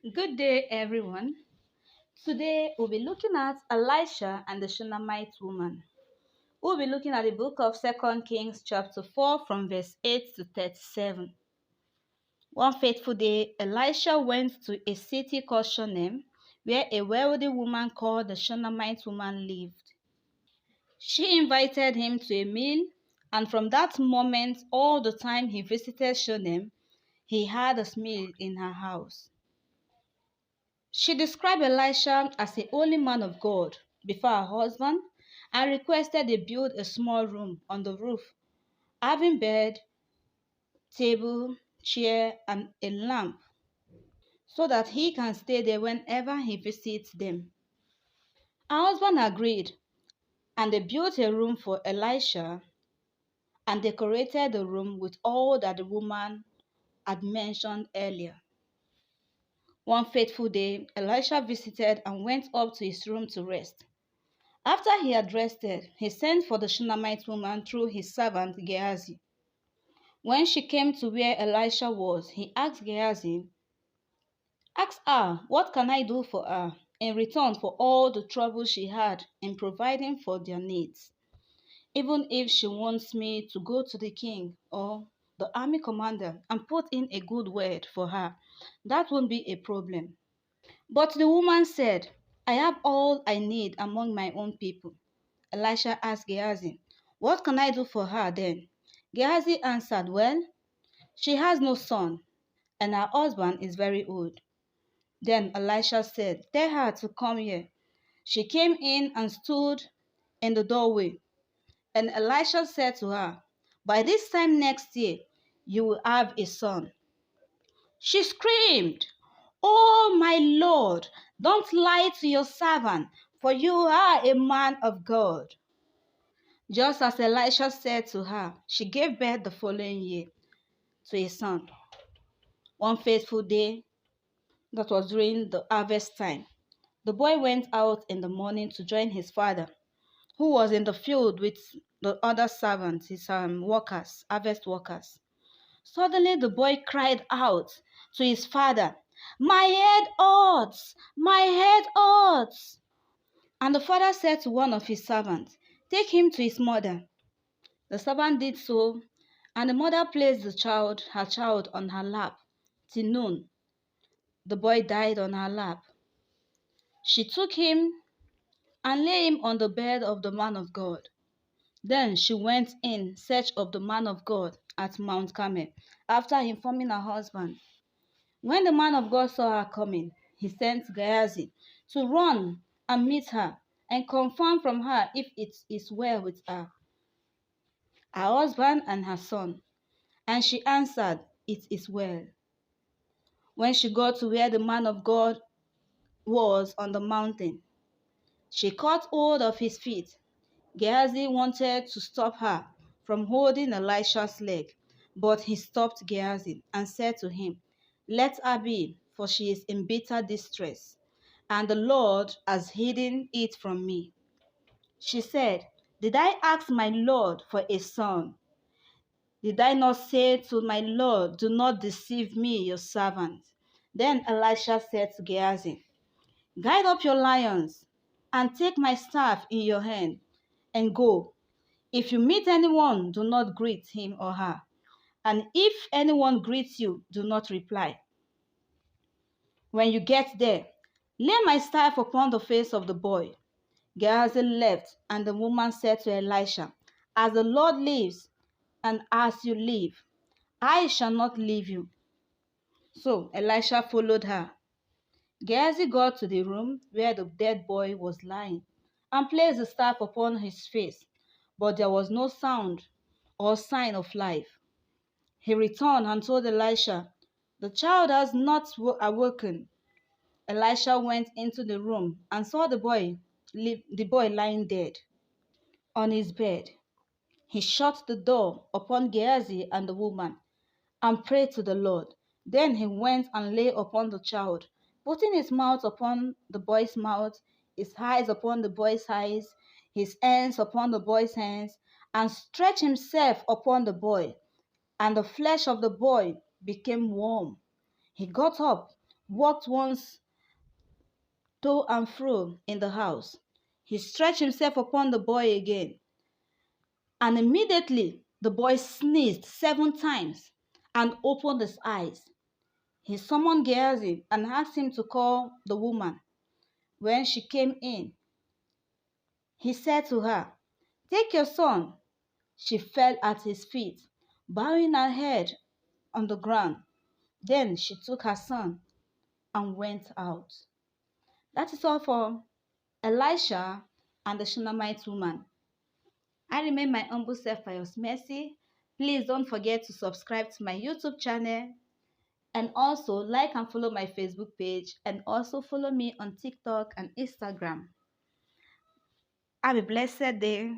Good day, everyone. Today we'll be looking at Elisha and the Shunammite woman. We'll be looking at the book of 2 Kings, chapter 4, from verse 8 to 37. One fateful day, Elisha went to a city called Shunem, where a wealthy woman called the Shunammite woman lived. She invited him to a meal, and from that moment, all the time he visited Shunem, he had a meal in her house. She described Elisha as a holy man of God before her husband and requested they build a small room on the roof, having bed, table, chair, and a lamp, so that he can stay there whenever he visits them. Her husband agreed, and they built a room for Elisha and decorated the room with all that the woman had mentioned earlier. One fateful day, Elisha visited and went up to his room to rest. After he had rested, he sent for the Shunammite woman through his servant Gehazi. When she came to where Elisha was, he asked Gehazi, "Ask her, what can I do for her in return for all the trouble she had in providing for their needs? Even if she wants me to go to the king or the army commander and put in a good word for her, that won't be a problem." But the woman said, "I have all I need among my own people." Elisha asked Gehazi, "What can I do for her then?" Gehazi answered, "Well, she has no son, and her husband is very old." Then Elisha said, "Tell her to come here." She came in and stood in the doorway. And Elisha said to her, "By this time next year, you will have a son." She screamed, "Oh, my Lord, don't lie to your servant, for you are a man of God." Just as Elisha said to her, she gave birth the following year to a son. One fateful day, that was during the harvest time, the boy went out in the morning to join his father, who was in the field with the other servants, his workers, harvest workers. Suddenly the boy cried out to his father, "My head hurts! My head hurts!" And the father said to one of his servants, "Take him to his mother." The servant did so, and the mother placed her child on her lap till noon. The boy died on her lap. She took him and laid him on the bed of the man of God. Then she went in search of the man of God at Mount Carmel, after informing her husband. When the man of God saw her coming, he sent Gehazi to run and meet her and confirm from her if it is well with her husband and her son. And she answered, "It is well." When she got to where the man of God was on the mountain, she caught hold of his feet. Gehazi wanted to stop her from holding Elisha's leg, but he stopped Gehazi and said to him, "Let her be, for she is in bitter distress, and the Lord has hidden it from me." She said, "Did I ask my Lord for a son? Did I not say to my Lord, 'Do not deceive me, your servant'?" Then Elisha said to Gehazi, "Guide up your lions and take my staff in your hand and go. If you meet anyone, do not greet him or her. And if anyone greets you, do not reply. When you get there, lay my staff upon the face of the boy." Gehazi left, and the woman said to Elisha, "As the Lord lives, and as you live, I shall not leave you." So Elisha followed her. Gehazi got to the room where the dead boy was lying and placed the staff upon his face, but there was no sound or sign of life. He returned and told Elisha, "The child has not awoken." Elisha went into the room and saw the boy lying dead on his bed. He shut the door upon Gehazi and the woman and prayed to the Lord. Then he went and lay upon the child, putting his mouth upon the boy's mouth, his eyes upon the boy's eyes, his hands upon the boy's hands, and stretched himself upon the boy. And the flesh of the boy became warm. He got up, walked once to and fro in the house. He stretched himself upon the boy again, and immediately the boy sneezed 7 times and opened his eyes. He summoned Gehazi and asked him to call the woman. When she came in, he said to her, "Take your son." She fell at his feet, bowing her head on the ground. Then she took her son and went out. That is all for Elisha and the Shunammite woman. I remain my humble self by your mercy. Please don't forget to subscribe to my YouTube channel and also like and follow my Facebook page and also follow me on TikTok and Instagram. Have a blessed day.